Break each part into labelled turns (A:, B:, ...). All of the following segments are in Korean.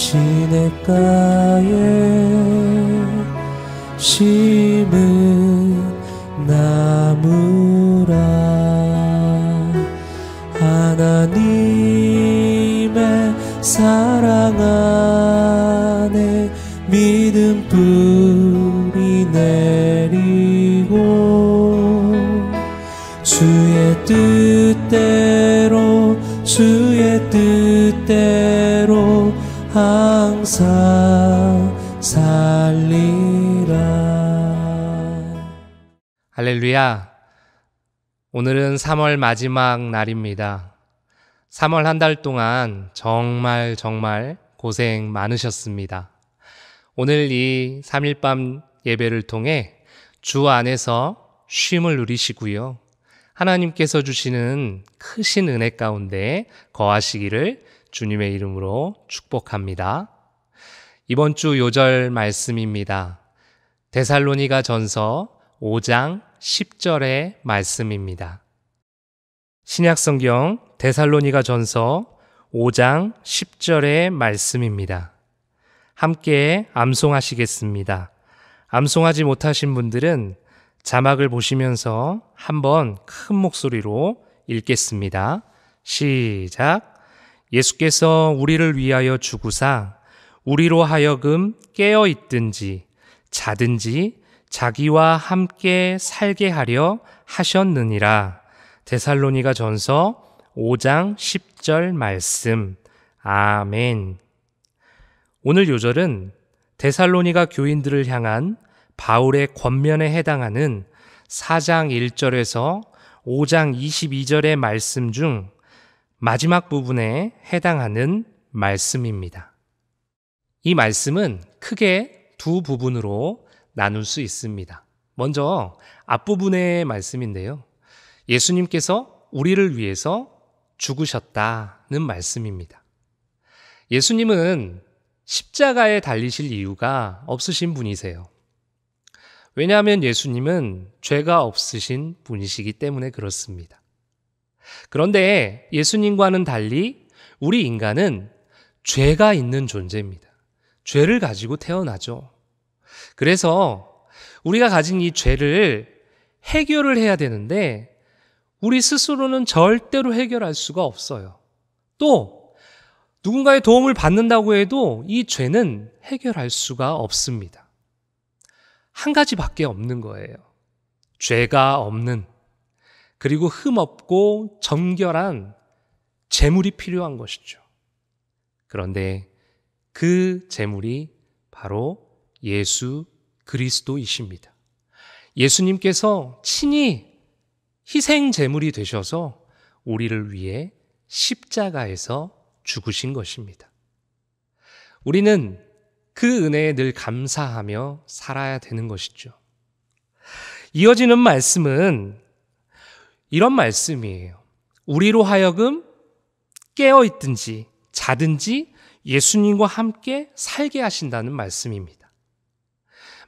A: 시냇가에 심은 나무라. 하나님의 사랑 안에 믿음 뿌리 내리고 주의 뜻대로 항상 살리라.
B: 할렐루야. 오늘은 3월 마지막 날입니다. 3월 한 달 동안 정말 고생 많으셨습니다. 오늘 이 3일밤 예배를 통해 주 안에서 쉼을 누리시고요, 하나님께서 주시는 크신 은혜 가운데 거하시기를 주님의 이름으로 축복합니다. 이번 주 요절 말씀입니다. 데살로니가 전서 5장 10절의 말씀입니다. 신약성경 데살로니가 전서 5장 10절의 말씀입니다. 함께 암송하시겠습니다. 암송하지 못하신 분들은 자막을 보시면서 한번 큰 목소리로 읽겠습니다. 시작. 예수께서 우리를 위하여 죽으사 우리로 하여금 깨어 있든지 자든지 자기와 함께 살게 하려 하셨느니라. 데살로니가 전서 5장 10절 말씀. 아멘. 오늘 요절은 데살로니가 교인들을 향한 바울의 권면에 해당하는 4장 1절에서 5장 22절의 말씀 중 마지막 부분에 해당하는 말씀입니다. 이 말씀은 크게 두 부분으로 나눌 수 있습니다. 먼저 앞부분의 말씀인데요, 예수님께서 우리를 위해서 죽으셨다는 말씀입니다. 예수님은 십자가에 달리실 이유가 없으신 분이세요. 왜냐하면 예수님은 죄가 없으신 분이시기 때문에 그렇습니다. 그런데 예수님과는 달리 우리 인간은 죄가 있는 존재입니다. 죄를 가지고 태어나죠. 그래서 우리가 가진 이 죄를 해결을 해야 되는데 우리 스스로는 절대로 해결할 수가 없어요. 또 누군가의 도움을 받는다고 해도 이 죄는 해결할 수가 없습니다. 한 가지밖에 없는 거예요. 죄가 없는, 그리고 흠없고 정결한 제물이 필요한 것이죠. 그런데 그 제물이 바로 예수 그리스도이십니다. 예수님께서 친히 희생 제물이 되셔서 우리를 위해 십자가에서 죽으신 것입니다. 우리는 그 은혜에 늘 감사하며 살아야 되는 것이죠. 이어지는 말씀은 이런 말씀이에요. 우리로 하여금 깨어있든지 자든지 예수님과 함께 살게 하신다는 말씀입니다.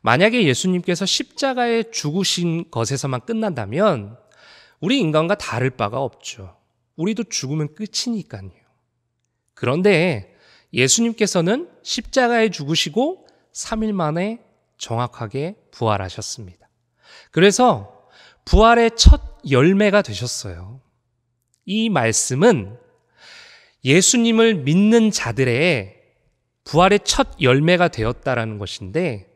B: 만약에 예수님께서 십자가에 죽으신 것에서만 끝난다면 우리 인간과 다를 바가 없죠. 우리도 죽으면 끝이니까요. 그런데 예수님께서는 십자가에 죽으시고 3일 만에 정확하게 부활하셨습니다. 그래서 부활의 첫 열매가 되셨어요. 이 말씀은 예수님을 믿는 자들의 부활의 첫 열매가 되었다라는 것인데,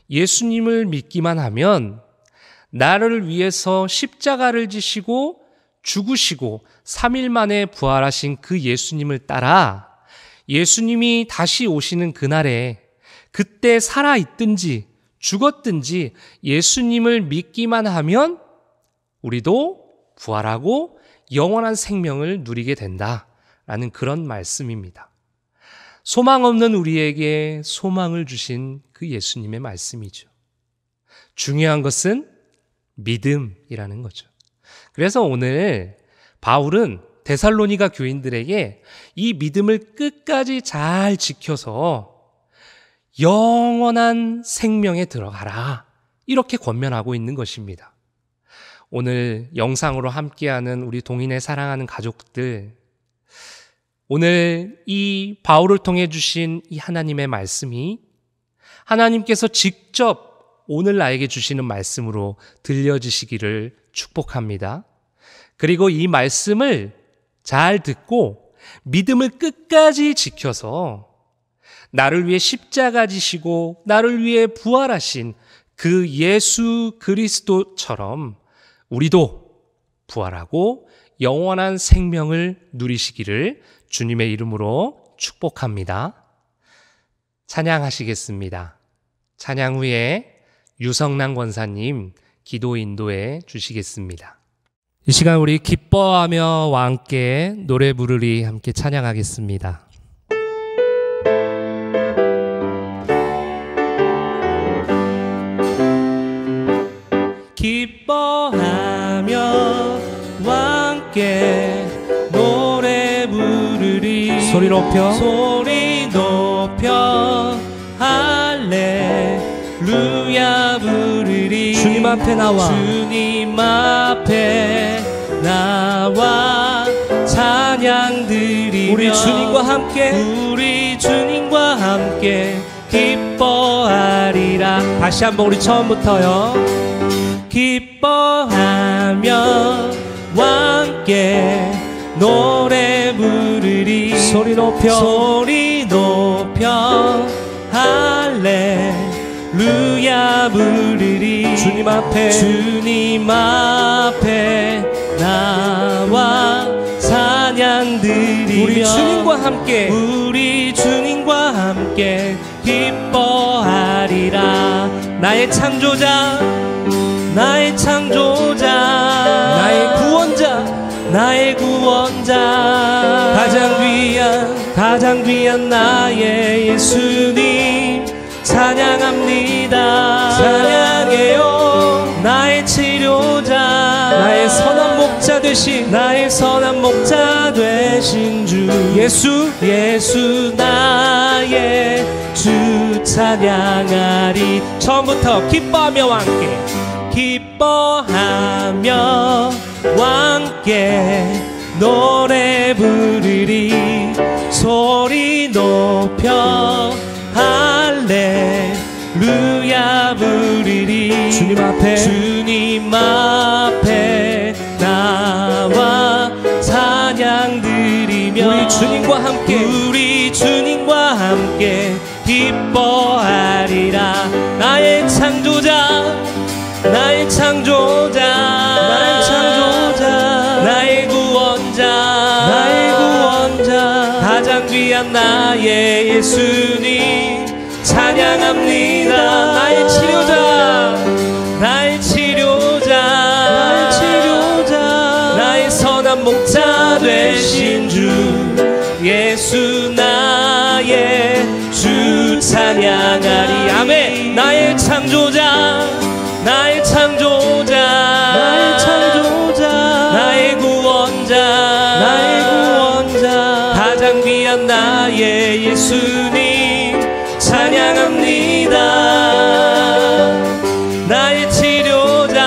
B: 예수님을 믿기만 하면 나를 위해서 십자가를 지시고 죽으시고 3일 만에 부활하신 그 예수님을 따라 예수님이 다시 오시는 그날에 그때 살아있든지 죽었든지 예수님을 믿기만 하면 우리도 부활하고 영원한 생명을 누리게 된다라는 그런 말씀입니다. 소망 없는 우리에게 소망을 주신 그 예수님의 말씀이죠. 중요한 것은 믿음이라는 거죠. 그래서 오늘 바울은 데살로니가 교인들에게 이 믿음을 끝까지 잘 지켜서 영원한 생명에 들어가라, 이렇게 권면하고 있는 것입니다. 오늘 영상으로 함께하는 우리 동인의 사랑하는 가족들, 오늘 이 바울을 통해 주신 이 하나님의 말씀이 하나님께서 직접 오늘 나에게 주시는 말씀으로 들려지시기를 축복합니다. 그리고 이 말씀을 잘 듣고 믿음을 끝까지 지켜서 나를 위해 십자가 지시고 나를 위해 부활하신 그 예수 그리스도처럼 우리도 부활하고 영원한 생명을 누리시기를 주님의 이름으로 축복합니다. 찬양하시겠습니다. 찬양 후에 유성남 권사님 기도 인도해 주시겠습니다. 이 시간 우리 기뻐하며와 함께 노래 부르리 함께 찬양하겠습니다. 기뻐하며 함께 노래 부르리 소리 높여 할렐루야 부르리 주님 앞에 나와 찬양 드리며 우리 주님과 함께 기뻐하리라. 다시 한번 우리 처음부터요. 기뻐하며 함께 노래 부르리 소리 높여 할렐루야 부르리 주님 앞에 나와 찬양 드리며 우리 주님과 함께 기뻐하리라. 나의 창조자 나의 구원자 가장 귀한 나의 예수님 찬양합니다. 찬양해요. 나의 치료자 나의 선한 목자 되신 주 예수 나의 주 찬양하리. 처음부터 기뻐하며 함께 노래 부르리 소리 높여 할렐루야 부르리 주님 앞에 나와 찬양 드리며 우리 주님과 함께 기뻐하리라. 나의 창조자 나의 구원자 가장 귀한 나의 예수님 찬양합니다. 나의 치료자 나의 선한 목자 되신 주 예수 나의 주 찬양하리. 아멘. 나의 창조자 나의 구원자 가장 귀한 나의 예수님 찬양합니다. 나의 치료자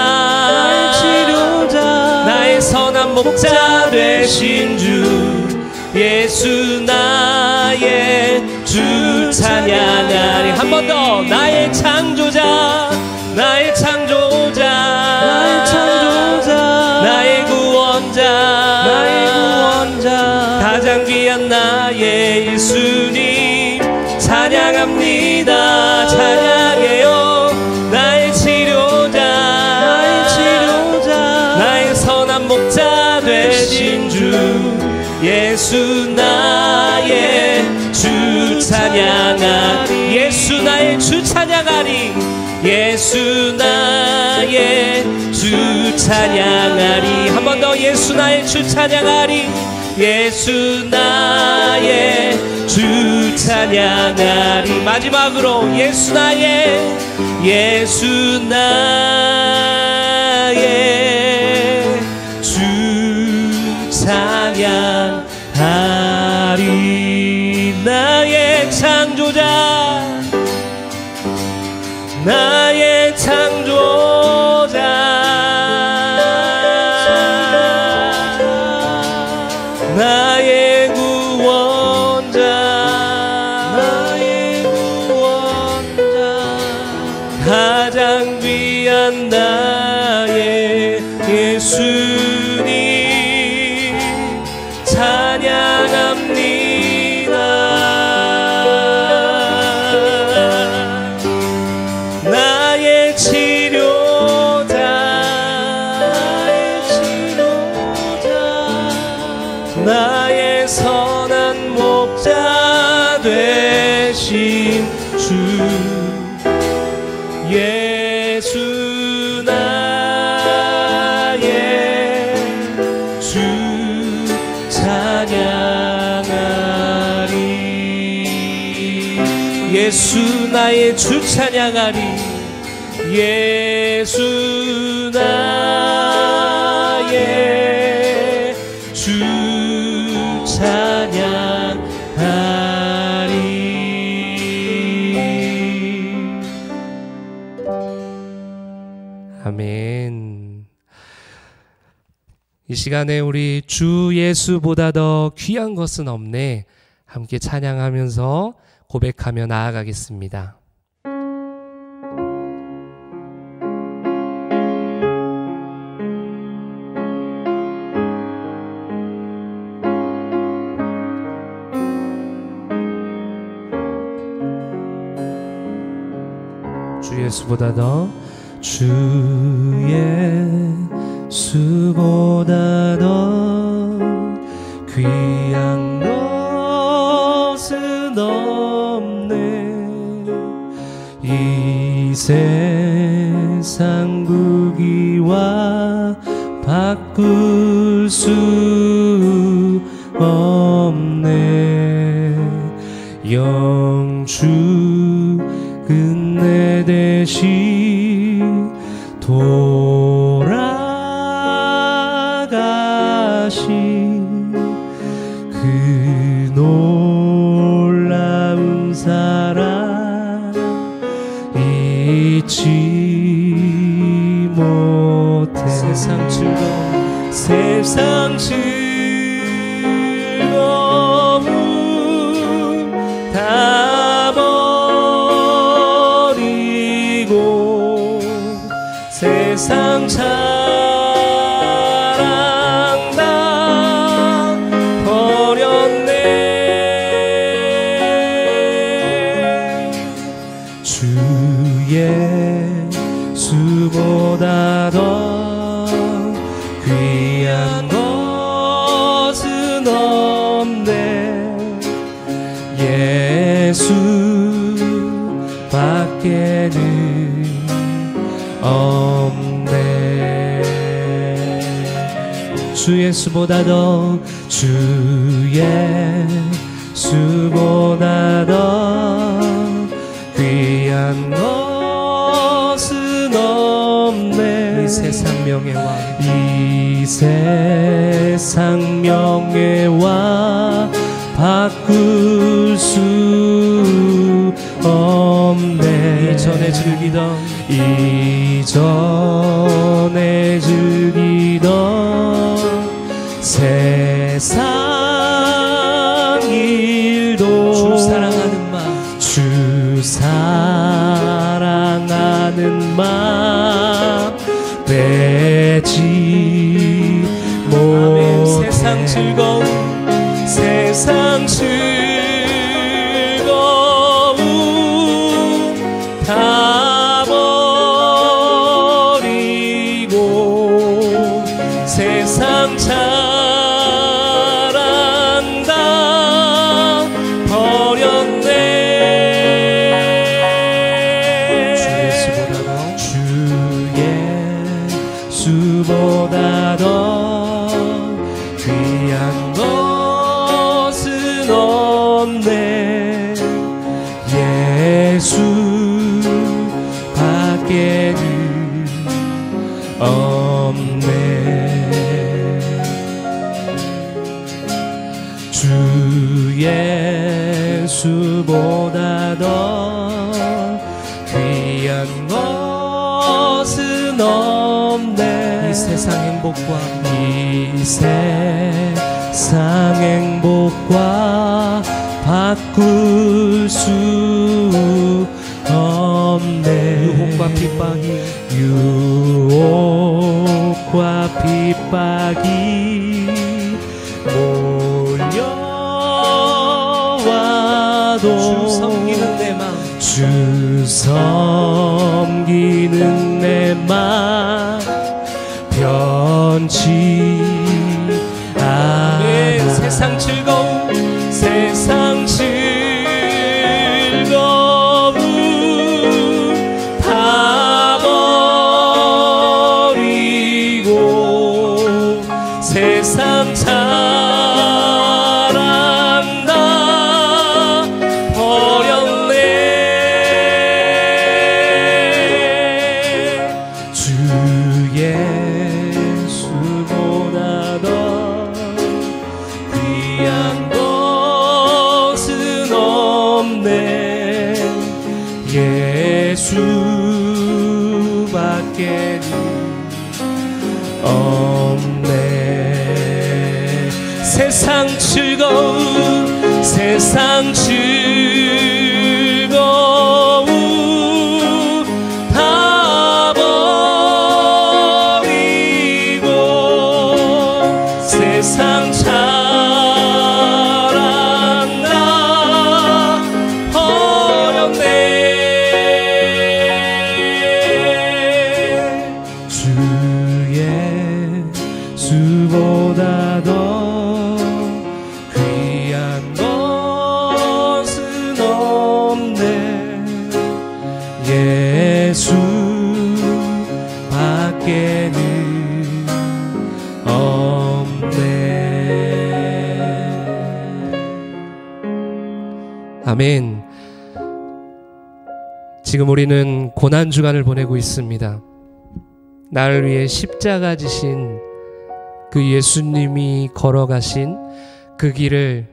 B: 나의 선한 목자 되신 주 예수 나의 주 찬양하리. 한 번 더. 나의 창조자 나의 구원자 가장 귀한 나의 예수님 찬양합니다. 찬양해요. 나의 치료자 나의 선한 목자 되신 주 예수 나의 주 찬양하리. 예수 나의 주 찬양하리. 예수 나의 주 찬양하리. 한 번 더. 예수 나의 주 찬양하리. 예수 나의 주 찬양하리. 마지막으로 예수 나의 주 찬양하리. 나의 창조자 나의 나의 구원
A: 귀한 나의 예수님 찬양합니다. 나의 치료자 나의 선한 목자 되신 주 예수 나의 주 찬양하리. 예수 나의 주 찬양하리. 예수 나의 주 찬양하리.
B: 아멘. 이 시간에 우리 주 예수보다 더 귀한 것은 없네 함께 찬양하면서 고백하며 나아가겠습니다. 주 예수보다 더 주 예수보다 더 귀한 것은 없네. 이 세상 구기와 바꿀 수 없네. 영주 끝내 대신 돌아가신 그 놀라운 사랑 잊지 못해. 세상 즐거움 다 버리고 세상 자랑 다 버렸네. 주 예수보다 더 귀한 것은 없네. 예수 밖에는 없네. 주 예수보다 더 주 예수보다 더 귀한 것은 없네. 이 세상 명예와 이 세상 명예와 바꿀 수 없네. 이전에 즐기던 세상 일도 주 사랑하는 마음 빼지 못해. 세상 즐거움 다 버리고 세상 자랑 다 버렸네. 주 예수보다 더 귀한 것은 없네. 예수 밖에는 없네. 주 예수보다 더 귀한 것은 없네. 이 세상 행복과 바꿀 수 없네. 유혹과 핍박이
A: 핍박이 몰려와도
B: 주 섬기는 내 마음,
A: 주 섬기는 내 마음 변치 않아.
B: 네, 세상 즐거움,
A: 세상 즐거움 다 버리고 세상 사랑 다 버렸네. 주 예수보다 더 귀한 것은 없네. 예수밖에는 없네. 세상 즐거움, 세상 즐거움 다 버리고 세상 사랑 다 버렸네. 주 예수보다 더 귀한 것은 없네. 예수밖에는 없네. 아멘. 지금 우리는 고난주간을 보내고 있습니다. 나를 위해 십자가 지신 그 예수님이 걸어가신 그 길을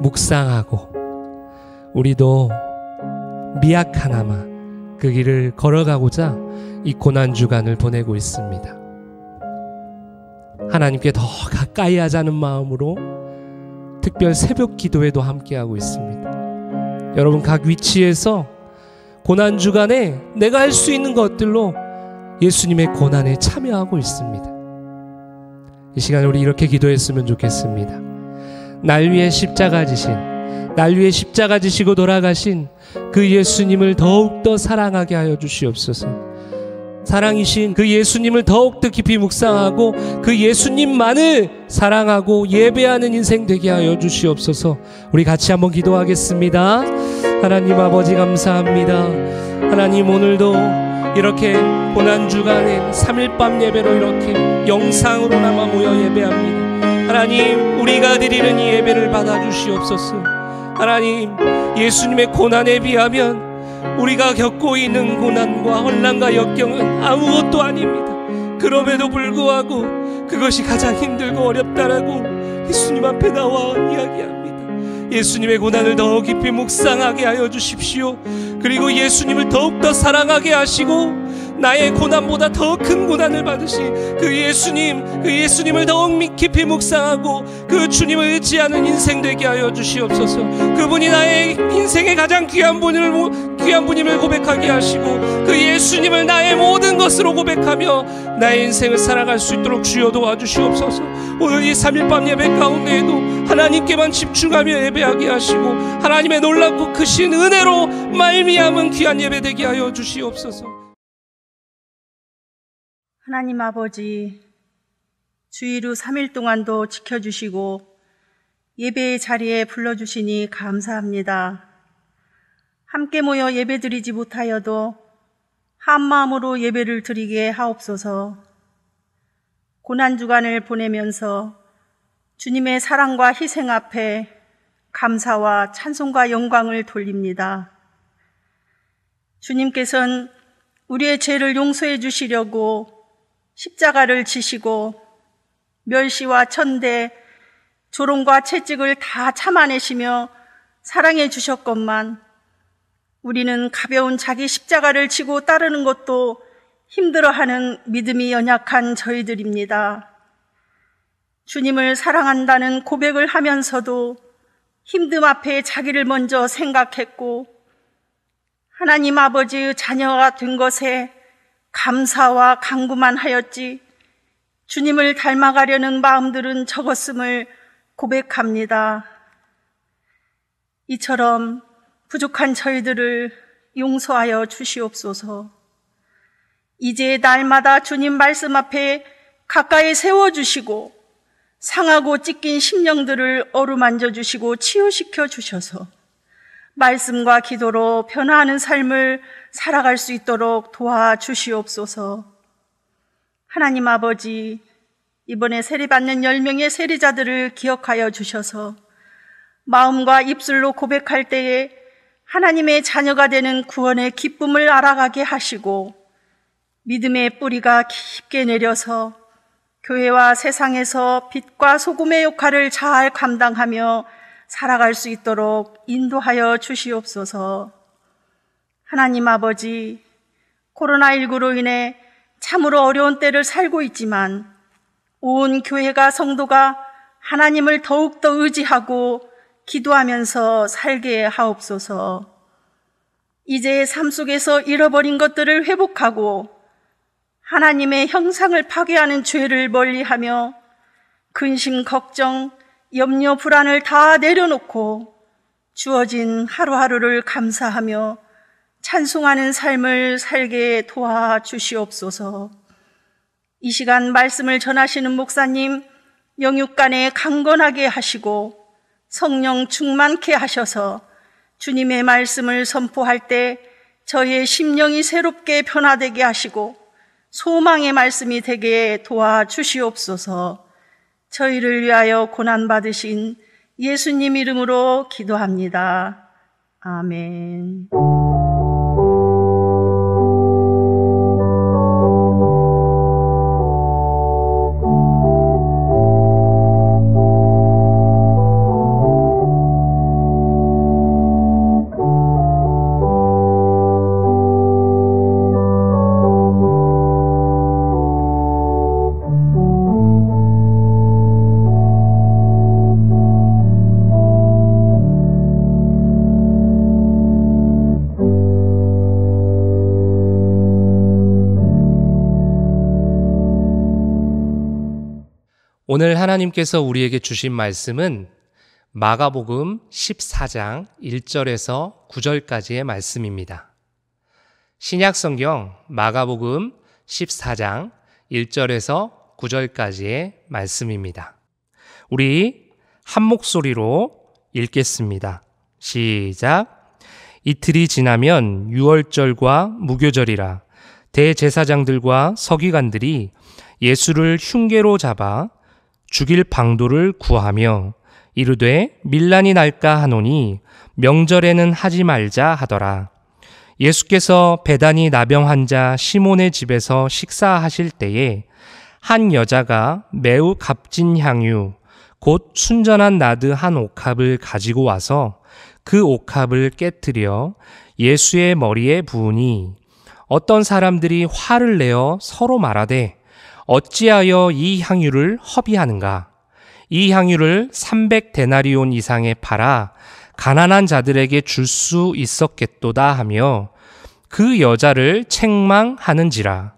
A: 묵상하고 우리도 미약하나마 그 길을 걸어가고자 이 고난주간을 보내고 있습니다. 하나님께 더 가까이 하자는 마음으로 특별 새벽 기도회도 함께하고 있습니다. 여러분 각 위치에서 고난주간에 내가 할 수 있는 것들로 예수님의 고난에 참여하고 있습니다. 이 시간에 우리 이렇게 기도했으면 좋겠습니다. 날 위해 십자가 지신, 날 위해 십자가 지시고 돌아가신 그 예수님을 더욱더 사랑하게 하여 주시옵소서. 사랑이신 그 예수님을 더욱더 깊이 묵상하고 그 예수님만을 사랑하고 예배하는 인생 되게 하여 주시옵소서. 우리 같이 한번 기도하겠습니다. 하나님 아버지 감사합니다. 하나님 오늘도 이렇게 고난주간에 3일 밤 예배로 이렇게 영상으로나마 모여 예배합니다. 하나님 우리가 드리는 이 예배를 받아주시옵소서. 하나님 예수님의 고난에 비하면 우리가 겪고 있는 고난과 혼란과 역경은 아무것도 아닙니다. 그럼에도 불구하고 그것이 가장 힘들고 어렵다라고 예수님 앞에 나와 이야기합니다. 예수님의 고난을 더 깊이 묵상하게 하여 주십시오. 그리고 예수님을 더욱더 사랑하게 하시고 나의 고난보다 더 큰 고난을 받으신 그 예수님을 더욱 깊이 묵상하고 그 주님을 의지하는 인생 되게 하여 주시옵소서. 그분이 나의 인생의 가장 귀한 분임을 고백하게 하시고 그 예수님을 나의 모든 것으로 고백하며 나의 인생을 살아갈 수 있도록 주여 도와주시옵소서. 오늘 이 3일 밤 예배 가운데에도 하나님께만 집중하며 예배하게 하시고 하나님의 놀랍고 크신 은혜로 말미암은 귀한 예배 되게 하여 주시옵소서.
C: 하나님 아버지, 주일 후 3일 동안도 지켜주시고 예배의 자리에 불러주시니 감사합니다. 함께 모여 예배드리지 못하여도 한마음으로 예배를 드리게 하옵소서. 고난주간을 보내면서 주님의 사랑과 희생 앞에 감사와 찬송과 영광을 돌립니다. 주님께서는 우리의 죄를 용서해 주시려고 십자가를 지시고 멸시와 천대, 조롱과 채찍을 다 참아내시며 사랑해 주셨건만 우리는 가벼운 자기 십자가를 지고 따르는 것도 힘들어하는 믿음이 연약한 저희들입니다. 주님을 사랑한다는 고백을 하면서도 힘듦 앞에 자기를 먼저 생각했고 하나님 아버지의 자녀가 된 것에 감사와 간구만 하였지 주님을 닮아가려는 마음들은 적었음을 고백합니다. 이처럼 부족한 저희들을 용서하여 주시옵소서. 이제 날마다 주님 말씀 앞에 가까이 세워주시고 상하고 찢긴 심령들을 어루만져 주시고 치유시켜 주셔서 말씀과 기도로 변화하는 삶을 살아갈 수 있도록 도와주시옵소서. 하나님 아버지, 이번에 세례받는 10명의 세례자들을 기억하여 주셔서 마음과 입술로 고백할 때에 하나님의 자녀가 되는 구원의 기쁨을 알아가게 하시고 믿음의 뿌리가 깊게 내려서 교회와 세상에서 빛과 소금의 역할을 잘 감당하며 살아갈 수 있도록 인도하여 주시옵소서. 하나님 아버지, 코로나19로 인해 참으로 어려운 때를 살고 있지만 온 교회가 성도가 하나님을 더욱더 의지하고 기도하면서 살게 하옵소서. 이제 삶 속에서 잃어버린 것들을 회복하고 하나님의 형상을 파괴하는 죄를 멀리하며 근심, 걱정, 염려, 불안을 다 내려놓고 주어진 하루하루를 감사하며 찬송하는 삶을 살게 도와주시옵소서. 이 시간 말씀을 전하시는 목사님 영육간에 강건하게 하시고 성령 충만케 하셔서 주님의 말씀을 선포할 때 저희의 심령이 새롭게 변화되게 하시고 소망의 말씀이 되게 도와주시옵소서. 저희를 위하여 고난받으신 예수님 이름으로 기도합니다. 아멘.
B: 오늘 하나님께서 우리에게 주신 말씀은 마가복음 14장 1절에서 9절까지의 말씀입니다. 신약성경 마가복음 14장 1절에서 9절까지의 말씀입니다. 우리 한 목소리로 읽겠습니다. 시작. 이틀이 지나면 유월절과 무교절이라 대제사장들과 서기관들이 예수를 흉계로 잡아 죽일 방도를 구하며 이르되 밀란이 날까 하노니 명절에는 하지 말자 하더라. 예수께서 베다니 나병 환자 시몬의 집에서 식사하실 때에 한 여자가 매우 값진 향유 곧 순전한 나드 한 옥합을 가지고 와서 그 옥합을 깨뜨려 예수의 머리에 부으니 어떤 사람들이 화를 내어 서로 말하되 어찌하여 이 향유를 허비하는가? 이 향유를 300데나리온 이상에 팔아 가난한 자들에게 줄 수 있었겠도다 하며 그 여자를 책망하는지라.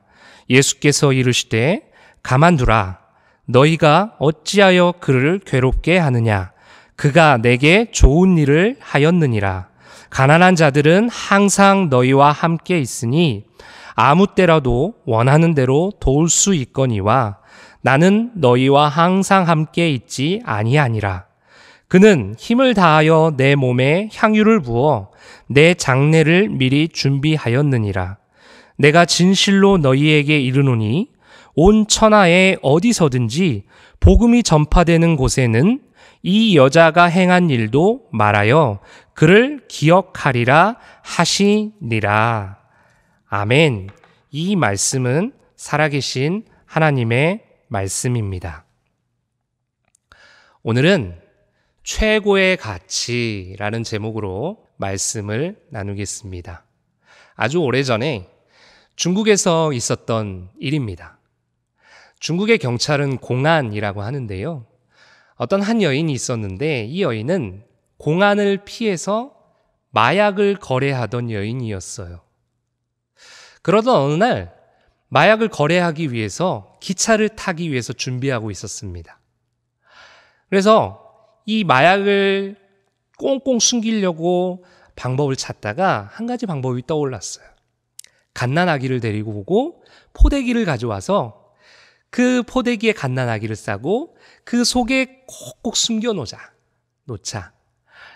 B: 예수께서 이르시되 가만두라. 너희가 어찌하여 그를 괴롭게 하느냐? 그가 내게 좋은 일을 하였느니라. 가난한 자들은 항상 너희와 함께 있으니 아무 때라도 원하는 대로 도울 수 있거니와 나는 너희와 항상 함께 있지 아니하니라. 그는 힘을 다하여 내 몸에 향유를 부어 내 장례를 미리 준비하였느니라. 내가 진실로 너희에게 이르노니 온 천하에 어디서든지 복음이 전파되는 곳에는 이 여자가 행한 일도 말하여 그를 기억하리라 하시니라. 아멘. 이 말씀은 살아계신 하나님의 말씀입니다. 오늘은 최고의 가치라는 제목으로 말씀을 나누겠습니다. 아주 오래전에 중국에서 있었던 일입니다. 중국의 경찰은 공안이라고 하는데요. 어떤 한 여인이 있었는데 이 여인은 공안을 피해서 마약을 거래하던 여인이었어요. 그러던 어느 날
A: 마약을 거래하기 위해서 기차를 타기 위해서 준비하고 있었습니다. 그래서 이 마약을 꽁꽁 숨기려고 방법을 찾다가 한 가지 방법이 떠올랐어요. 갓난아기를 데리고 오고 포대기를 가져와서 그 포대기에 갓난아기를 싸고 그 속에 꼭꼭 놓자.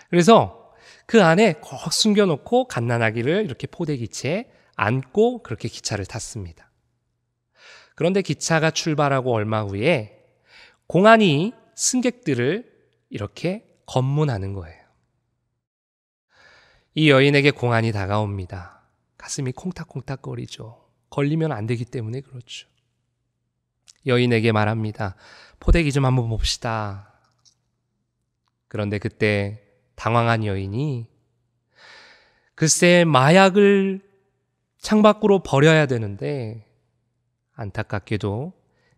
A: 그래서 그 안에 꼭 숨겨놓고 갓난아기를 이렇게 포대기채에 안고 그렇게 기차를 탔습니다. 그런데 기차가 출발하고 얼마 후에 공안이 승객들을 이렇게 검문하는 거예요. 이 여인에게 공안이 다가옵니다. 가슴이 콩닥콩닥거리죠. 걸리면 안 되기 때문에 그렇죠. 여인에게 말합니다. 포대기 좀 한번 봅시다. 그런데 그때 당황한 여인이 글쎄 마약을 창밖으로 버려야 되는데 안타깝게도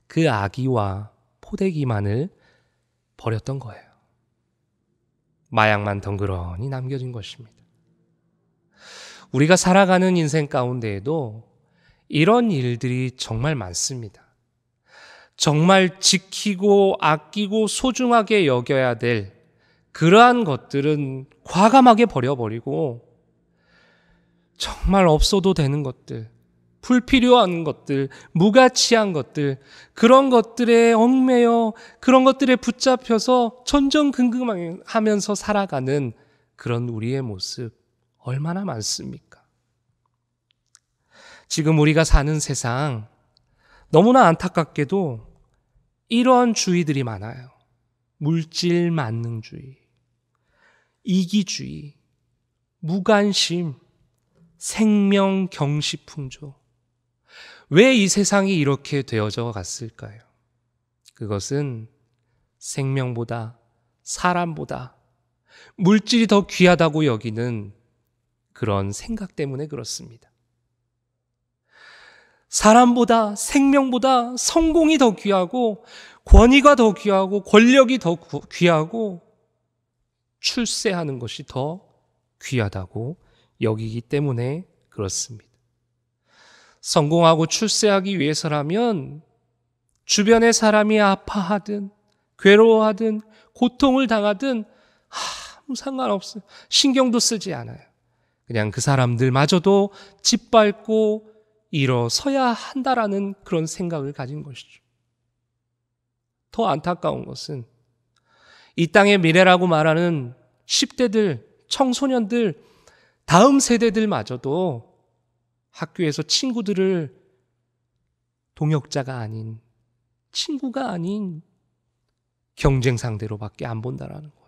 A: 그 아기와 포대기만을 버렸던 거예요. 마약만 덩그러니 남겨진 것입니다. 우리가 살아가는 인생 가운데에도 이런 일들이 정말 많습니다. 정말 지키고 아끼고 소중하게 여겨야 될 그러한 것들은 과감하게 버려버리고 정말 없어도 되는 것들, 불필요한 것들, 무가치한 것들, 그런 것들에 얽매여 그런 것들에 붙잡혀서 전전긍긍하면서 살아가는 그런 우리의 모습 얼마나 많습니까? 지금 우리가 사는 세상 너무나 안타깝게도 이런 주의들이 많아요. 물질 만능주의, 이기주의, 무관심, 생명 경시풍조. 왜 이 세상이 이렇게 되어져 갔을까요? 그것은 생명보다 사람보다 물질이 더 귀하다고 여기는 그런 생각 때문에 그렇습니다. 사람보다 생명보다 성공이 더 귀하고 권위가 더 귀하고 권력이 더 귀하고 출세하는 것이 더 귀하다고 여기기 때문에 그렇습니다. 성공하고 출세하기 위해서라면 주변의 사람이 아파하든 괴로워하든 고통을 당하든 아무 상관없어요. 신경도 쓰지 않아요. 그냥 그 사람들마저도 짓밟고 일어서야 한다라는 그런 생각을 가진 것이죠. 더 안타까운 것은 이 땅의 미래라고 말하는 10대들, 청소년들, 다음 세대들마저도 학교에서 친구들을 동역자가 아닌, 친구가 아닌 경쟁 상대로밖에 안 본다라는 거예요.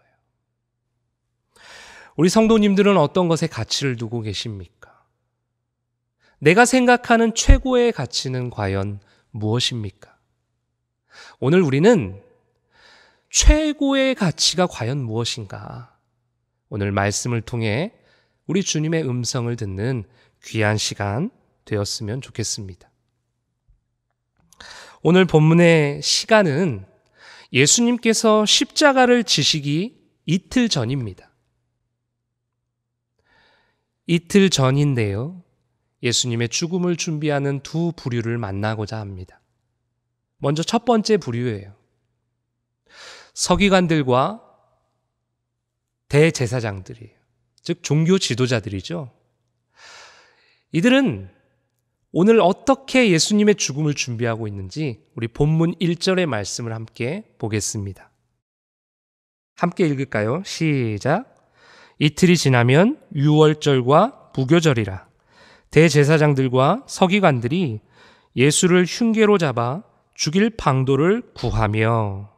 A: 우리 성도님들은 어떤 것에 가치를 두고 계십니까? 내가 생각하는 최고의 가치는 과연 무엇입니까? 오늘 우리는 최고의 가치가 과연 무엇인가? 오늘 말씀을 통해 우리 주님의 음성을 듣는 귀한 시간 되었으면 좋겠습니다. 오늘 본문의 시간은 예수님께서 십자가를 지시기 이틀 전입니다. 이틀 전인데요. 예수님의 죽음을 준비하는 두 부류를 만나고자 합니다. 먼저 첫 번째 부류예요. 서기관들과 대제사장들이에요. 즉 종교 지도자들이죠. 이들은 오늘 어떻게 예수님의 죽음을 준비하고 있는지 우리 본문 1절의 말씀을 함께 보겠습니다. 함께 읽을까요? 시작. 이틀이 지나면 유월절과 무교절이라. 대제사장들과 서기관들이 예수를 흉계로 잡아 죽일 방도를 구하며.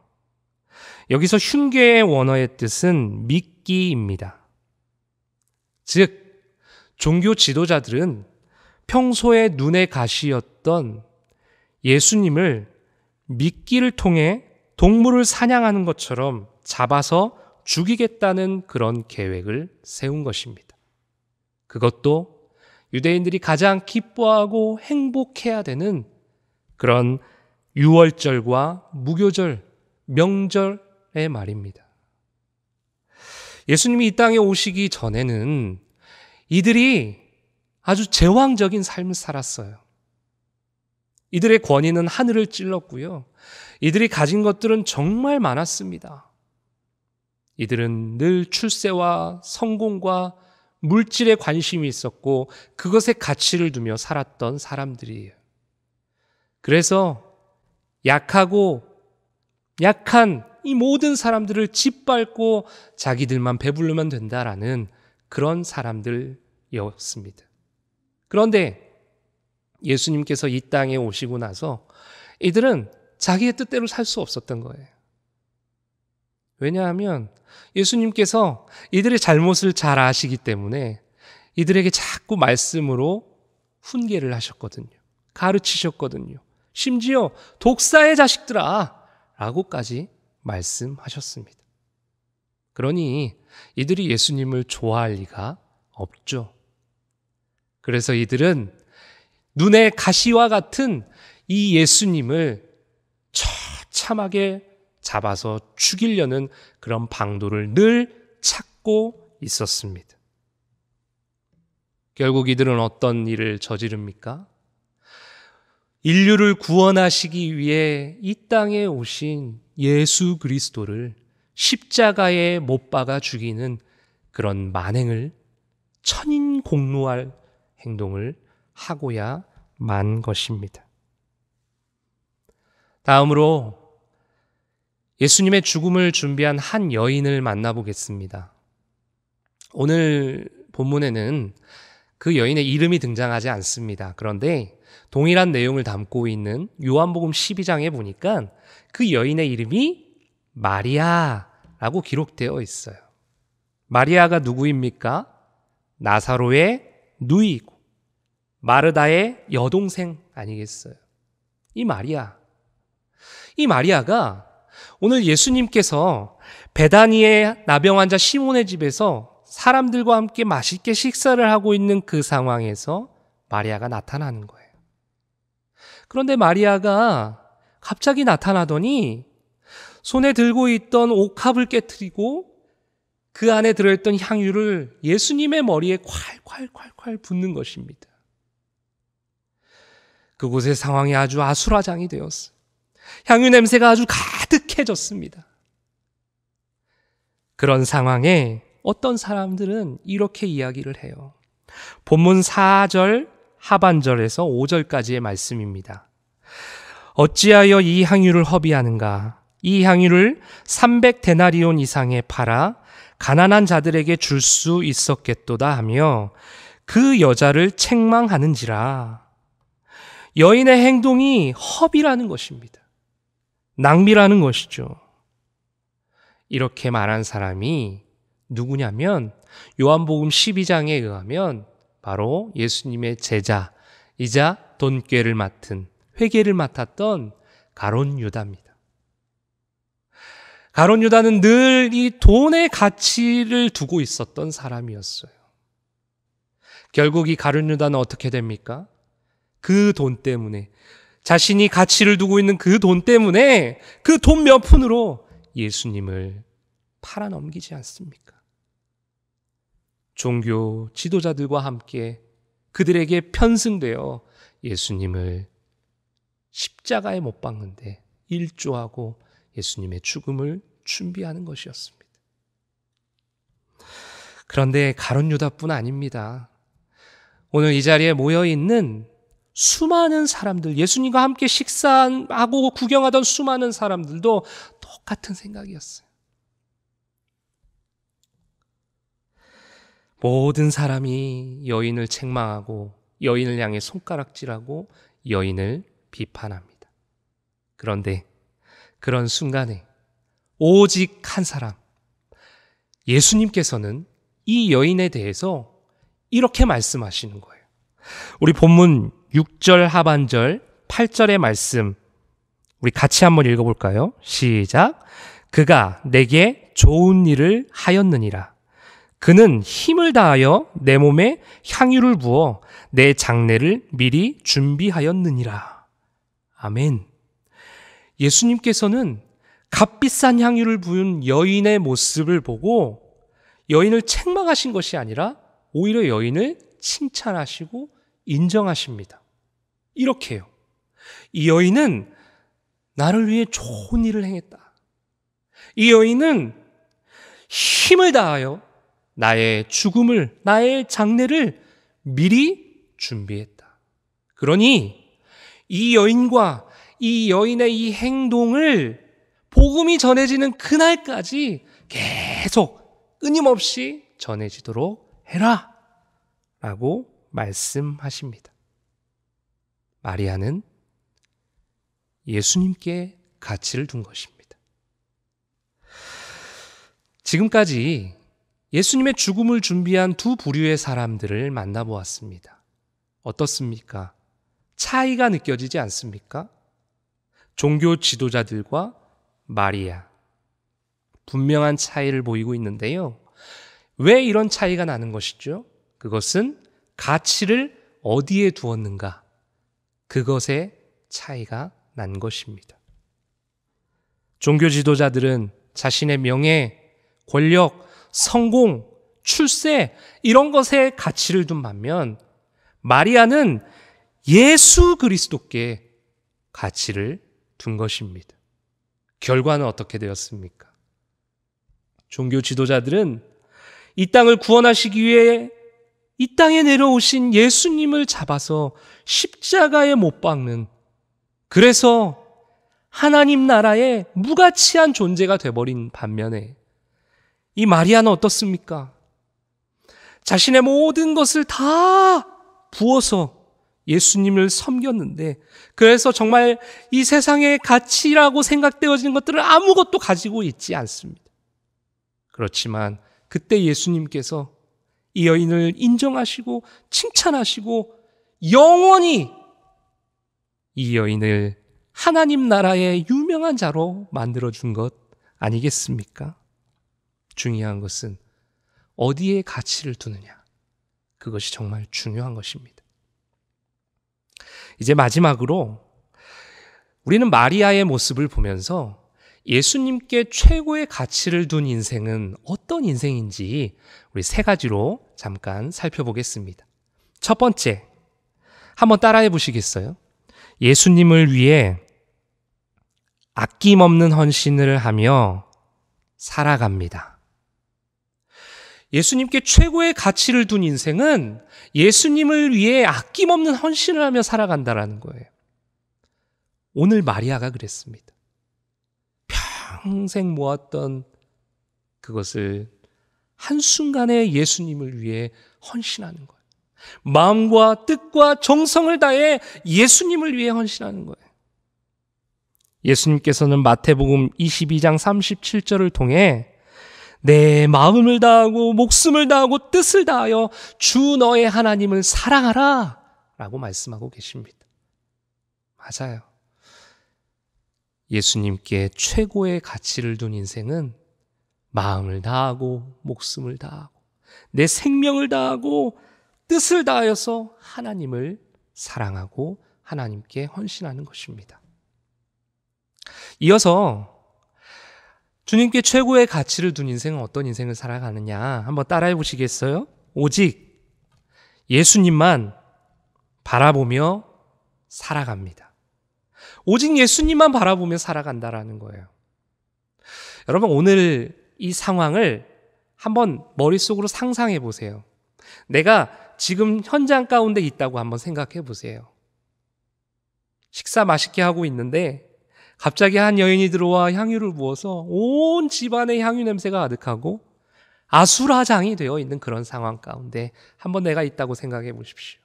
A: 여기서 흉계의 원어의 뜻은 미끼입니다. 즉 종교 지도자들은 평소에 눈의 가시였던 예수님을 미끼를 통해 동물을 사냥하는 것처럼 잡아서 죽이겠다는 그런 계획을 세운 것입니다. 그것도 유대인들이 가장 기뻐하고 행복해야 되는 그런 유월절과 무교절, 명절의 말입니다. 예수님이 이 땅에 오시기 전에는 이들이 아주 제왕적인 삶을 살았어요. 이들의 권위는 하늘을 찔렀고요. 이들이 가진 것들은 정말 많았습니다. 이들은 늘 출세와 성공과 물질에 관심이 있었고 그것에 가치를 두며 살았던 사람들이에요. 그래서 약하고 약한 이 모든 사람들을 짓밟고 자기들만 배부르면 된다라는 그런 사람들이었습니다. 그런데 예수님께서 이 땅에 오시고 나서 이들은 자기의 뜻대로 살 수 없었던 거예요. 왜냐하면 예수님께서 이들의 잘못을 잘 아시기 때문에 이들에게 자꾸 말씀으로 훈계를 하셨거든요. 가르치셨거든요. 심지어 독사의 자식들아 라고까지 말씀하셨습니다. 그러니 이들이 예수님을 좋아할 리가 없죠. 그래서 이들은 눈의 가시와 같은 이 예수님을 처참하게 잡아서 죽이려는 그런 방도를 늘 찾고 있었습니다. 결국 이들은 어떤 일을 저지릅니까? 인류를 구원하시기 위해 이 땅에 오신 예수 그리스도를 십자가에 못 박아 죽이는 그런 만행을 천인공노할 행동을 하고야 만 것입니다. 다음으로 예수님의 죽음을 준비한 한 여인을 만나보겠습니다. 오늘 본문에는 그 여인의 이름이 등장하지 않습니다. 그런데 동일한 내용을 담고 있는 요한복음 12장에 보니까 그 여인의 이름이 마리아라고 기록되어 있어요. 마리아가 누구입니까? 나사로의 누이고 마르다의 여동생 아니겠어요? 이 마리아가 오늘 예수님께서 베다니의 나병 환자 시몬의 집에서 사람들과 함께 맛있게 식사를 하고 있는 그 상황에서 마리아가 나타나는 거예요. 그런데 마리아가 갑자기 나타나더니 손에 들고 있던 옥합을 깨트리고 그 안에 들어있던 향유를 예수님의 머리에 콸콸콸콸 붓는 것입니다. 그곳의 상황이 아주 아수라장이 되었어요. 향유 냄새가 아주 가득해졌습니다. 그런 상황에 어떤 사람들은 이렇게 이야기를 해요. 본문 4절 하반절에서 5절까지의 말씀입니다. 어찌하여 이 향유를 허비하는가? 이 향유를 300데나리온 이상에 팔아 가난한 자들에게 줄 수 있었겠도다 하며 그 여자를 책망하는지라. 여인의 행동이 허비라는 것입니다. 낭비라는 것이죠. 이렇게 말한 사람이 누구냐면 요한복음 12장에 의하면 바로 예수님의 제자이자 돈꾀를 맡은 회계를 맡았던 가룟 유다입니다. 가룟 유다는 늘 이 돈의 가치를 두고 있었던 사람이었어요. 결국 이 가룟 유다는 어떻게 됩니까? 그 돈 때문에, 자신이 가치를 두고 있는 그 돈 때문에 그 돈 몇 푼으로 예수님을 팔아넘기지 않습니까? 종교 지도자들과 함께 그들에게 편승되어 예수님을 십자가에 못 박는데 일조하고 예수님의 죽음을 준비하는 것이었습니다. 그런데 가룟 유다뿐 아닙니다. 오늘 이 자리에 모여있는 수많은 사람들, 예수님과 함께 식사하고 구경하던 수많은 사람들도 똑같은 생각이었어요. 모든 사람이 여인을 책망하고 여인을 향해 손가락질하고 여인을 비판합니다. 그런데 그런 순간에 오직 한 사람, 예수님께서는 이 여인에 대해서 이렇게 말씀하시는 거예요. 우리 본문 6절 하반절 8절의 말씀 우리 같이 한번 읽어볼까요? 시작. 그가 내게 좋은 일을 하였느니라. 그는 힘을 다하여 내 몸에 향유를 부어 내 장례를 미리 준비하였느니라. 아멘. 예수님께서는 값비싼 향유를 부은 여인의 모습을 보고 여인을 책망하신 것이 아니라 오히려 여인을 칭찬하시고 인정하십니다. 이렇게요. 이 여인은 나를 위해 좋은 일을 행했다. 이 여인은 힘을 다하여 나의 죽음을, 나의 장례를 미리 준비했다. 그러니 이 여인과 이 여인의 이 행동을 복음이 전해지는 그날까지 계속 끊임없이 전해지도록 해라 라고 말씀하십니다. 마리아는 예수님께 가치를 둔 것입니다. 지금까지 예수님의 죽음을 준비한 두 부류의 사람들을 만나보았습니다. 어떻습니까? 차이가 느껴지지 않습니까? 종교 지도자들과 마리아. 분명한 차이를 보이고 있는데요. 왜 이런 차이가 나는 것이죠? 그것은 가치를 어디에 두었는가? 그것에 차이가 난 것입니다. 종교 지도자들은 자신의 명예, 권력, 성공, 출세 이런 것에 가치를 둔 반면 마리아는 예수 그리스도께 가치를 둔 것입니다. 결과는 어떻게 되었습니까? 종교 지도자들은 이 땅을 구원하시기 위해 이 땅에 내려오신 예수님을 잡아서 십자가에 못 박는, 그래서 하나님 나라의 무가치한 존재가 되어버린 반면에 이 마리아는 어떻습니까? 자신의 모든 것을 다 부어서 예수님을 섬겼는데, 그래서 정말 이 세상의 가치라고 생각되어지는 것들을 아무것도 가지고 있지 않습니다. 그렇지만 그때 예수님께서 이 여인을 인정하시고 칭찬하시고 영원히 이 여인을 하나님 나라의 유명한 자로 만들어준 것 아니겠습니까? 중요한 것은 어디에 가치를 두느냐, 그것이 정말 중요한 것입니다. 이제 마지막으로 우리는 마리아의 모습을 보면서 예수님께 최고의 가치를 둔 인생은 어떤 인생인지 우리 세 가지로 잠깐 살펴보겠습니다. 첫 번째, 한번 따라해 보시겠어요? 예수님을 위해 아낌없는 헌신을 하며 살아갑니다. 예수님께 최고의 가치를 둔 인생은 예수님을 위해 아낌없는 헌신을 하며 살아간다라는 거예요. 오늘 마리아가 그랬습니다. 평생 모았던 그것을 한순간에 예수님을 위해 헌신하는 거예요. 마음과 뜻과 정성을 다해 예수님을 위해 헌신하는 거예요. 예수님께서는 마태복음 22장 37절을 통해 내 마음을 다하고 목숨을 다하고 뜻을 다하여 주 너의 하나님을 사랑하라 라고 말씀하고 계십니다. 맞아요. 예수님께 최고의 가치를 둔 인생은 마음을 다하고 목숨을 다하고 내 생명을 다하고 뜻을 다하여서 하나님을 사랑하고 하나님께 헌신하는 것입니다. 이어서 주님께 최고의 가치를 둔 인생은 어떤 인생을 살아가느냐 한번 따라해 보시겠어요? 오직 예수님만 바라보며 살아갑니다. 오직 예수님만 바라보며 살아간다라는 거예요. 여러분, 오늘 이 상황을 한번 머릿속으로 상상해 보세요. 내가 지금 현장 가운데 있다고 한번 생각해 보세요. 식사 맛있게 하고 있는데 갑자기 한 여인이 들어와 향유를 부어서 온 집안에 향유 냄새가 가득하고 아수라장이 되어 있는 그런 상황 가운데 한번 내가 있다고 생각해 보십시오.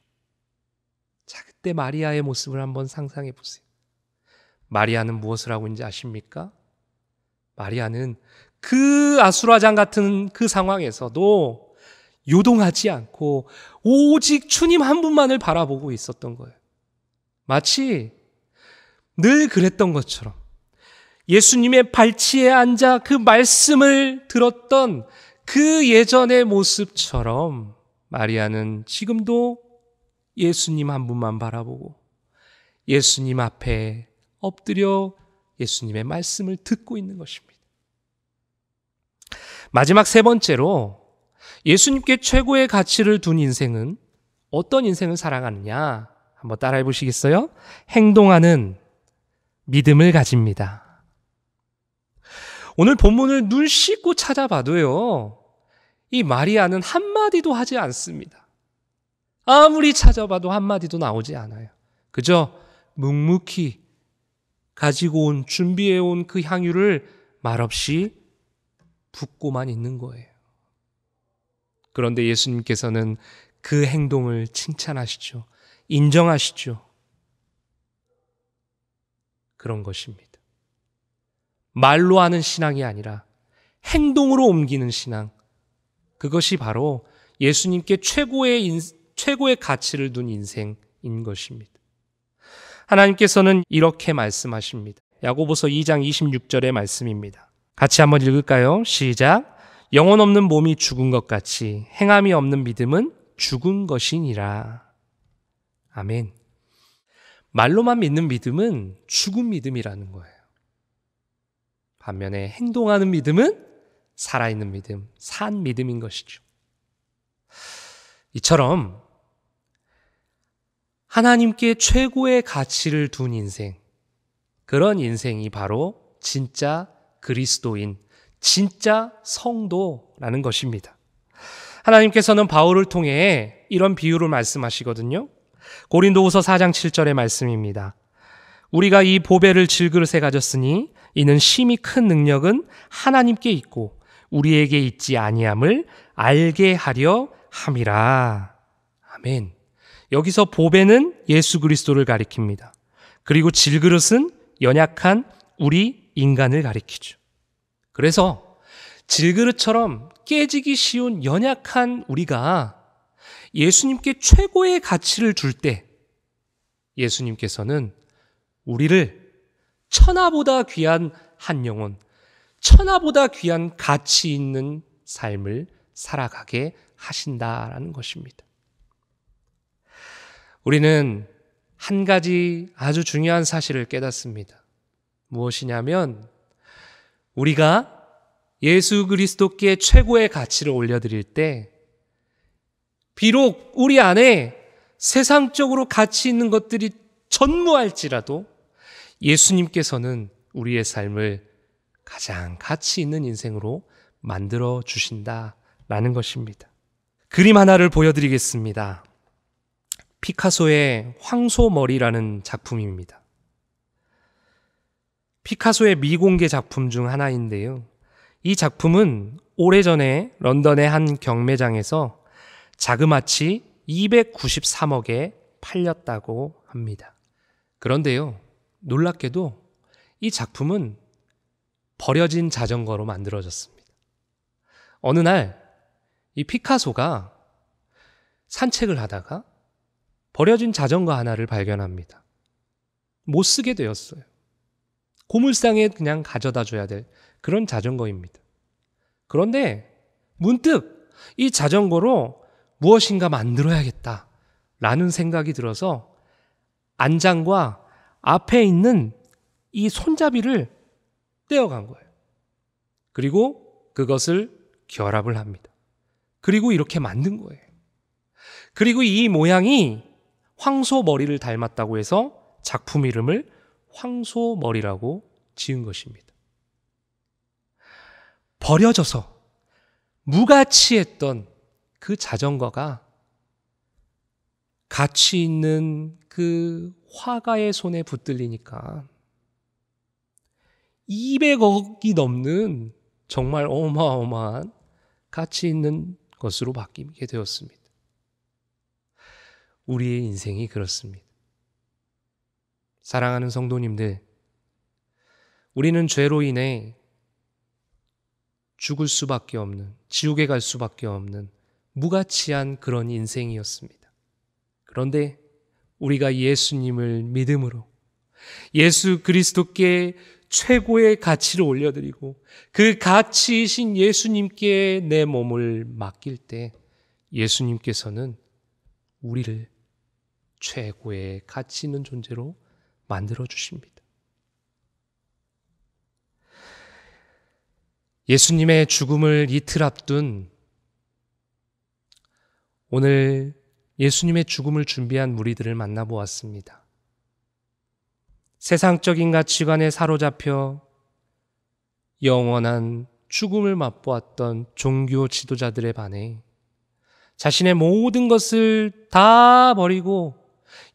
A: 자, 그때 마리아의 모습을 한번 상상해 보세요. 마리아는 무엇을 하고 있는지 아십니까? 마리아는 그 아수라장 같은 그 상황에서도 요동하지 않고 오직 주님 한 분만을 바라보고 있었던 거예요. 마치 늘 그랬던 것처럼 예수님의 발치에 앉아 그 말씀을 들었던 그 예전의 모습처럼 마리아는 지금도 예수님 한 분만 바라보고 예수님 앞에 엎드려 예수님의 말씀을 듣고 있는 것입니다. 마지막 세 번째로 예수님께 최고의 가치를 둔 인생은 어떤 인생을 살아가느냐 한번 따라해 보시겠어요? 행동하는 믿음을 가집니다. 오늘 본문을 눈 씻고 찾아봐도요, 이 마리아는 한마디도 하지 않습니다. 아무리 찾아봐도 한마디도 나오지 않아요. 그저 묵묵히 가지고 온, 준비해온 그 향유를 말없이 붓고만 있는 거예요. 그런데 예수님께서는 그 행동을 칭찬하시죠. 인정하시죠. 그런 것입니다. 말로 하는 신앙이 아니라 행동으로 옮기는 신앙. 그것이 바로 예수님께 최고의 가치를 둔 인생인 것입니다. 하나님께서는 이렇게 말씀하십니다. 야고보서 2장 26절의 말씀입니다. 같이 한번 읽을까요? 시작. 영혼 없는 몸이 죽은 것 같이 행함이 없는 믿음은 죽은 것이니라. 아멘. 말로만 믿는 믿음은 죽은 믿음이라는 거예요. 반면에 행동하는 믿음은 살아있는 믿음, 산 믿음인 것이죠. 이처럼 하나님께 최고의 가치를 둔 인생, 그런 인생이 바로 진짜 그리스도인, 진짜 성도라는 것입니다. 하나님께서는 바울을 통해 이런 비유를 말씀하시거든요. 고린도후서 4장 7절의 말씀입니다. 우리가 이 보배를 질그릇에 가졌으니 이는 심히 큰 능력은 하나님께 있고 우리에게 있지 아니함을 알게 하려 함이라. 아멘. 여기서 보배는 예수 그리스도를 가리킵니다. 그리고 질그릇은 연약한 우리 인간을 가리키죠. 그래서 질그릇처럼 깨지기 쉬운 연약한 우리가 예수님께 최고의 가치를 줄 때 예수님께서는 우리를 천하보다 귀한 한 영혼, 천하보다 귀한 가치 있는 삶을 살아가게 하신다라는 것입니다. 우리는 한 가지 아주 중요한 사실을 깨닫습니다. 무엇이냐면 우리가 예수 그리스도께 최고의 가치를 올려드릴 때 비록 우리 안에 세상적으로 가치 있는 것들이 전무할지라도 예수님께서는 우리의 삶을 가장 가치 있는 인생으로 만들어 주신다라는 것입니다. 그림 하나를 보여드리겠습니다. 피카소의 황소머리라는 작품입니다. 피카소의 미공개 작품 중 하나인데요. 이 작품은 오래전에 런던의 한 경매장에서 자그마치 293억에 팔렸다고 합니다. 그런데요, 놀랍게도 이 작품은 버려진 자전거로 만들어졌습니다. 어느 날 이 피카소가 산책을 하다가 버려진 자전거 하나를 발견합니다. 못 쓰게 되었어요. 고물상에 그냥 가져다 줘야 될 그런 자전거입니다. 그런데 문득 이 자전거로 무엇인가 만들어야겠다 라는 생각이 들어서 안장과 앞에 있는 이 손잡이를 떼어간 거예요. 그리고 그것을 결합을 합니다. 그리고 이렇게 만든 거예요. 그리고 이 모양이 황소 머리를 닮았다고 해서 작품 이름을 황소머리라고 지은 것입니다. 버려져서 무가치했던 그 자전거가 가치 있는 그 화가의 손에 붙들리니까 200억이 넘는 정말 어마어마한 가치 있는 것으로 바뀌게 되었습니다. 우리의 인생이 그렇습니다. 사랑하는 성도님들, 우리는 죄로 인해 죽을 수밖에 없는, 지옥에 갈 수밖에 없는 무가치한 그런 인생이었습니다. 그런데 우리가 예수님을 믿음으로 예수 그리스도께 최고의 가치를 올려드리고 그 가치이신 예수님께 내 몸을 맡길 때 예수님께서는 우리를 최고의 가치 있는 존재로 만들어 주십니다. 예수님의 죽음을 이틀 앞둔 오늘 예수님의 죽음을 준비한 무리들을 만나보았습니다. 세상적인 가치관에 사로잡혀 영원한 죽음을 맛보았던 종교 지도자들에 반해 자신의 모든 것을 다 버리고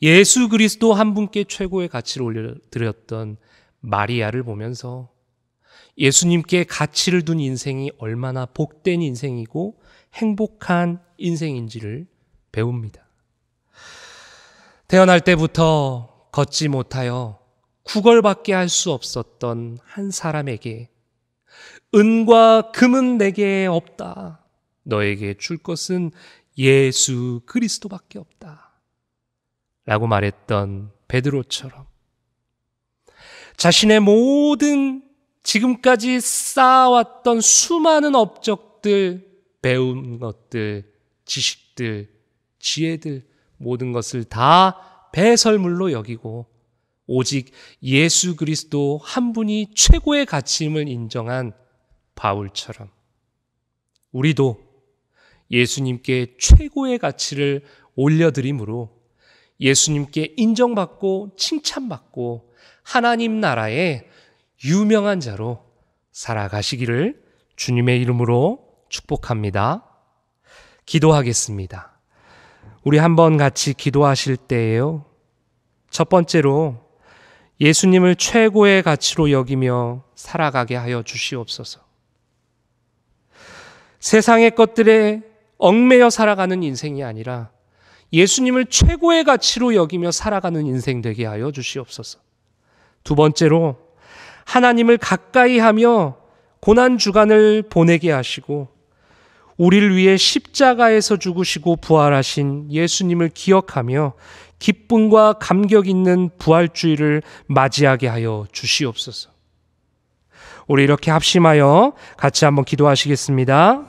A: 예수 그리스도 한 분께 최고의 가치를 올려드렸던 마리아를 보면서 예수님께 가치를 둔 인생이 얼마나 복된 인생이고 행복한 인생인지를 배웁니다. 태어날 때부터 걷지 못하여 구걸밖에 할 수 없었던 한 사람에게 은과 금은 내게 없다. 너에게 줄 것은 예수 그리스도밖에 없다. 라고 말했던 베드로처럼 자신의 모든 지금까지 쌓아왔던 수많은 업적들, 배운 것들, 지식들, 지혜들 모든 것을 다 배설물로 여기고 오직 예수 그리스도 한 분이 최고의 가치임을 인정한 바울처럼 우리도 예수님께 최고의 가치를 올려드림으로 예수님께 인정받고 칭찬받고 하나님 나라의 유명한 자로 살아가시기를 주님의 이름으로 축복합니다. 기도하겠습니다. 우리 한번 같이 기도하실 때에요. 첫 번째로 예수님을 최고의 가치로 여기며 살아가게 하여 주시옵소서. 세상의 것들에 얽매여 살아가는 인생이 아니라 예수님을 최고의 가치로 여기며 살아가는 인생 되게 하여 주시옵소서. 두 번째로 하나님을 가까이 하며 고난주간을 보내게 하시고 우리를 위해 십자가에서 죽으시고 부활하신 예수님을 기억하며 기쁨과 감격 있는 부활주의를 맞이하게 하여 주시옵소서. 우리 이렇게 합심하여 같이 한번 기도하시겠습니다.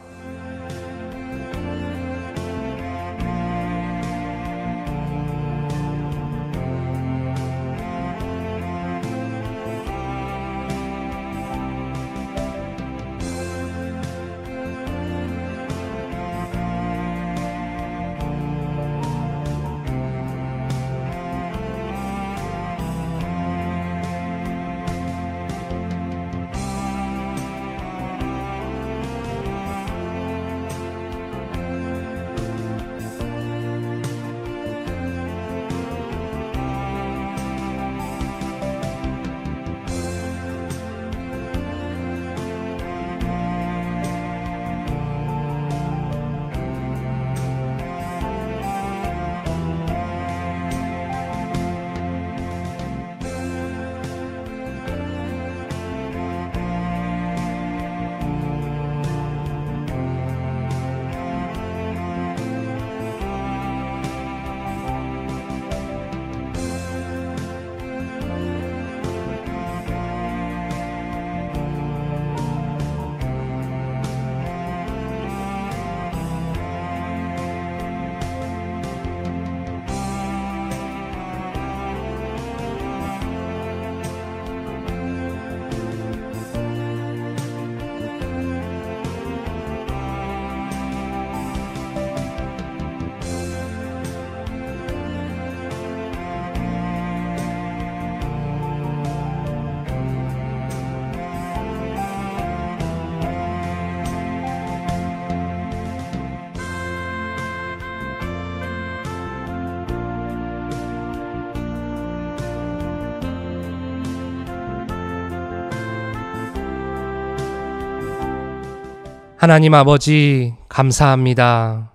A: 하나님 아버지 감사합니다.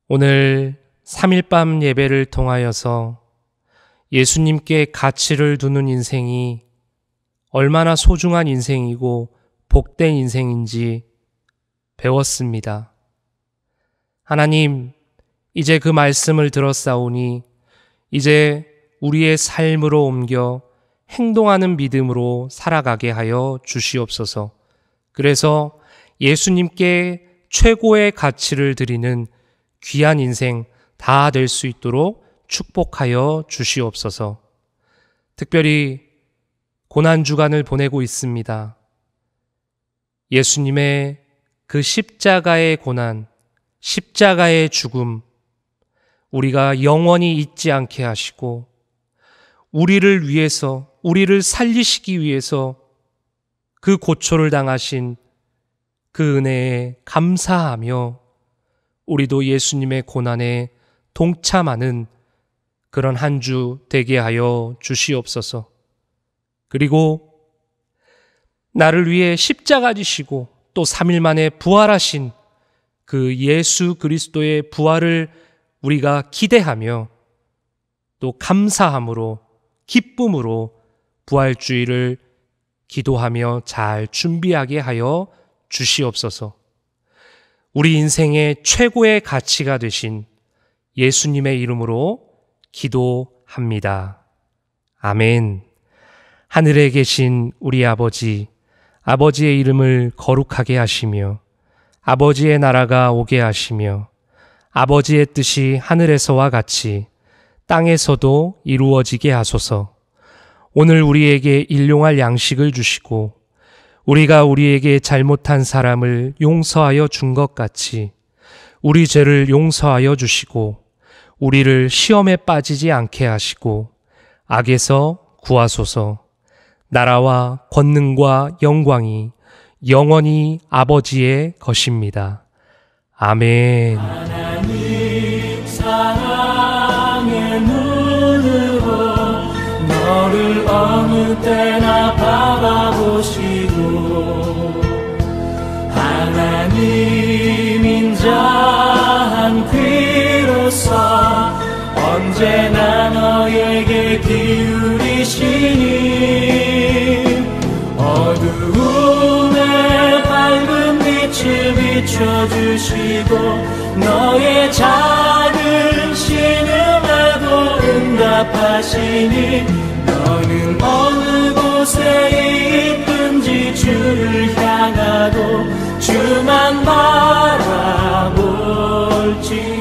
A: 오늘 3일밤 예배를 통하여서 예수님께 가치를 두는 인생이 얼마나 소중한 인생이고 복된 인생인지 배웠습니다. 하나님, 이제 그 말씀을 들었사오니 이제 우리의 삶으로 옮겨 행동하는 믿음으로 살아가게 하여 주시옵소서. 그래서 예수님께 최고의 가치를 드리는 귀한 인생 다 될 수 있도록 축복하여 주시옵소서. 특별히 고난주간을 보내고 있습니다. 예수님의 그 십자가의 고난, 십자가의 죽음, 우리가 영원히 잊지 않게 하시고 우리를 위해서, 우리를 살리시기 위해서 그 고초를 당하신 그 은혜에 감사하며 우리도 예수님의 고난에 동참하는 그런 한 주 되게 하여 주시옵소서. 그리고 나를 위해 십자가 지시고 또 3일 만에 부활하신 그 예수 그리스도의 부활을 우리가 기대하며 또 감사함으로 기쁨으로 부활주의를 기도하며 잘 준비하게 하여 주시옵소서. 우리 인생의 최고의 가치가 되신 예수님의 이름으로 기도합니다. 아멘. 하늘에 계신 우리 아버지, 아버지의 이름을 거룩하게 하시며 아버지의 나라가 오게 하시며 아버지의 뜻이 하늘에서와 같이 땅에서도 이루어지게 하소서. 오늘 우리에게 일용할 양식을 주시고 우리가 우리에게 잘못한 사람을 용서하여 준 것 같이 우리 죄를 용서하여 주시고 우리를 시험에 빠지지 않게 하시고 악에서 구하소서. 나라와 권능과 영광이 영원히 아버지의 것입니다. 아멘.
D: 하나님 사랑의 눈으로 너를 어느 때나 바라보시고 하나님 인자한 귀로서 언제나 너에게 기울이시니 어두움에 밝은 빛을 비춰주시고 너의 작은 신음에도 응답하시니 너는 어느 곳에 있든지 주를 향하고 주만 바라볼지